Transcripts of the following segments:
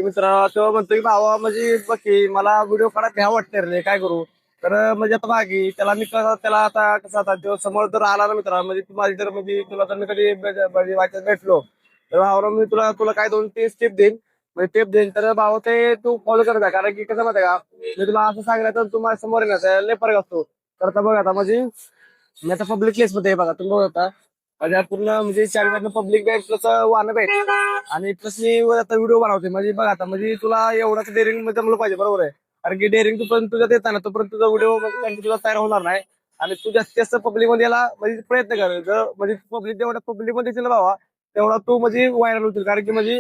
की मित्र तो म्हणतो की भावा म्हणजे बघ की मला व्हिडिओ काढायला भ्या वाटते रे काय करू. तर म्हणजे आता बाकी त्याला मी कसं त्याला आता कसं आता तो समोर जर आला ना मित्र म्हणजे तू माझी तर म्हणजे तुला तर मी कधी म्हणजे वाचत भेटलो तर भावा मी तुला तुला काय 2-3 स्टेप देईन. म्हणजे टेप देईन तर भावा ते तू फॉलो करत आहे कारण की कसं माहिती का मी तुला असं सांगितलं तर तू माझ्या समोर येणार लय फरक असतो. तर आता बघ आता म्हणजे मी आता पब्लिक प्लेस मध्ये आहे बघा तुम्ही बघता माझ्या पूर्ण म्हणजे चार पब्लिक बँक प्लस वाहन भेट आणि प्लस मी आता व्हिडिओ बनवते म्हणजे बघा आता म्हणजे तुला एवढाच डेअरिंग जमलं पाहिजे बरोबर आहे. कारण की डेअरिंग तोपर्यंत तुझ्यात येताना तोपर्यंत तुझा व्हिडिओ तुला तयार होणार नाही. आणि तू जास्तीत जास्त पब्लिक मध्ये याला म्हणजे प्रयत्न कर जर म्हणजे पब्लिक जेवढ्या पब्लिक मध्ये येतील ना भावा तेवढा तू म्हणजे व्हायरल होतील कारण की म्हणजे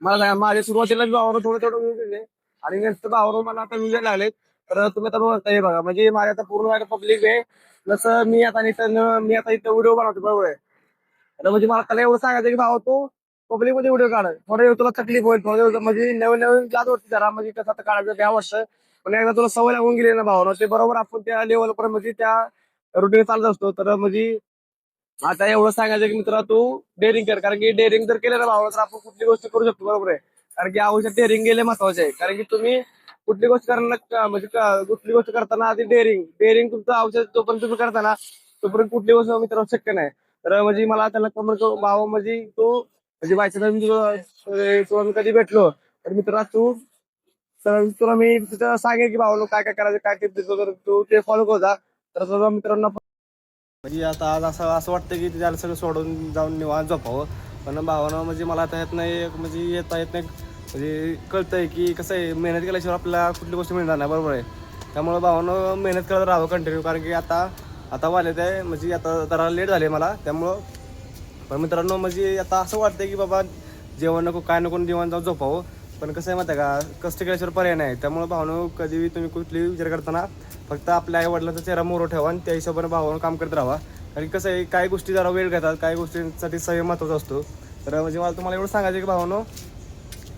मला माझ्या सुरुवातीला भावानं थोडं थोडं व्ह्यूज दिले आणि नंतर भावानं मला आता व्ह्यूज लागले. तर तुम्ही आता बघता हे बघा म्हणजे माझ्या आता पूर्ण पब्लिक आहे जसं मी आता इथं व्हिडिओ बनवतो बरोबर आहे. तर म्हणजे मला त्याला एवढं सांगायचं की भावा तू पब्लिक मध्ये व्हिडिओ काढ थोडं तुला तकलीफ होईल थोडं म्हणजे नवीन नवीन जात होती जरा म्हणजे कसं आता काढायचं त्या वर्ष पण एकदा तुला सवय लागून गेली ना भावानं ते बरोबर आपण त्या लेवल पर्यंत म्हणजे त्या रुटीन चालत असतो. तर म्हणजे आता एवढं सांगायचं की मित्रा तू डेअरिंग कर कारण की डेअरिंग जर केलं ना भावा तर आपण कुठली गोष्ट करू शकतो बरोबर आहे. कारण की आयुष्यात डेअरिंग गेले महत्वाचे आहे कारण की तुम्ही कुठली गोष्ट करताना म्हणजे कुठली गोष्ट करताना आधी डेअरिंग डेअरिंग तुमचं औषध जोपर्यंत तुम्ही करताना तोपर्यंत कुठली गोष्ट मित्रांनो शक्य नाही. तर म्हणजे मला त्याला कमेंट भावा म्हणजे तू म्हणजे तुला मी कधी भेटलो तर मित्रा तू तर तुला मी तिथं सांगेन की भावा काय काय करायचं काय टिप देतो तर तू ते फॉलो कर जा. तर तुझ्या मित्रांना म्हणजे आता आज असं असं वाटतं की त्याला सगळं सोडून जाऊन निवांत झोपावं. पण भावानं म्हणजे मला आता येत नाही म्हणजे येता येत नाही म्हणजे कळतंय की कसं आहे मेहनत केल्याशिवाय आपल्याला कुठली गोष्ट मिळणार नाही बरोबर आहे. त्यामुळं भावानं मेहनत करत राहावं कंटिन्यू कारण की आता आता वाले ते म्हणजे आता जरा लेट झाले मला त्यामुळं पण मित्रांनो म्हणजे आता असं वाटतंय की बाबा जेवण नको काय नको जेवण जाऊन झोपावं. पण कसं आहे माहिती आहे का कष्ट केल्याशिवाय पर्याय नाही. त्यामुळे भावनो कधी तुम्ही कुठली विचार करताना फक्त आपल्या आई वडिलांचा चेहरा मोर ठेवा आणि त्या हिशोबाने भावानं काम करत राहा. कारण कसं आहे काही गोष्टी जरा वेळ घेतात काही गोष्टींसाठी संयम महत्त्वाचा असतो. तर म्हणजे मला तुम्हाला एवढं सांगायचं की भावानो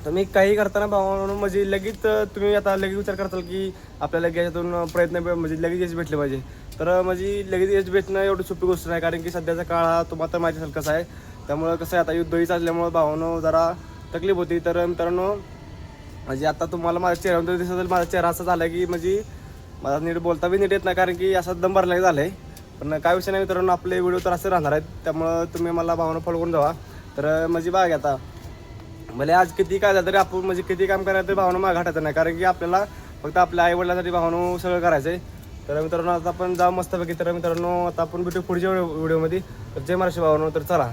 तुम्ही काही करताना भावानो म्हणजे लगेच तुम्ही आता लगेच विचार करताल की आपल्याला याच्यातून प्रयत्न म्हणजे लगेच यश भेटले पाहिजे. तर म्हणजे लगेच यश भेटणं एवढी सोपी गोष्ट नाही कारण की सध्याचा काळ हा तुम्हाला तर माहिती असेल कसा आहे. त्यामुळं कसं आहे आता युद्धही चालल्यामुळं भावानो जरा तकलीफ होती. तर मित्रांनो म्हणजे आता तुम्हाला माझ्या चेहऱ्यावर दिसत असेल माझा चेहरा असा झाला की म्हणजे मला नीट बोलता बी नीट येत नाही कारण की असा दम भरला झालं आहे. पण काय विषय नाही मित्रांनो आपले व्हिडिओ तर असे राहणार आहेत त्यामुळं तुम्ही मला भावानं फॉलो करून जावा. तर म्हणजे बघा आता भले आज किती काय झालं तरी आपण म्हणजे किती काम करायचं तरी भावानं मागं हटायचं नाही कारण की आपल्याला फक्त आपल्या आईवडिलांसाठी भावानं सगळं करायचं आहे. तर मित्रांनो आता आपण जाऊ मस्तपैकी. तर मित्रांनो आता आपण भेटू पुढच्या व्हिडिओमध्ये. तर जय महाराष्ट्र भावानो तर चला.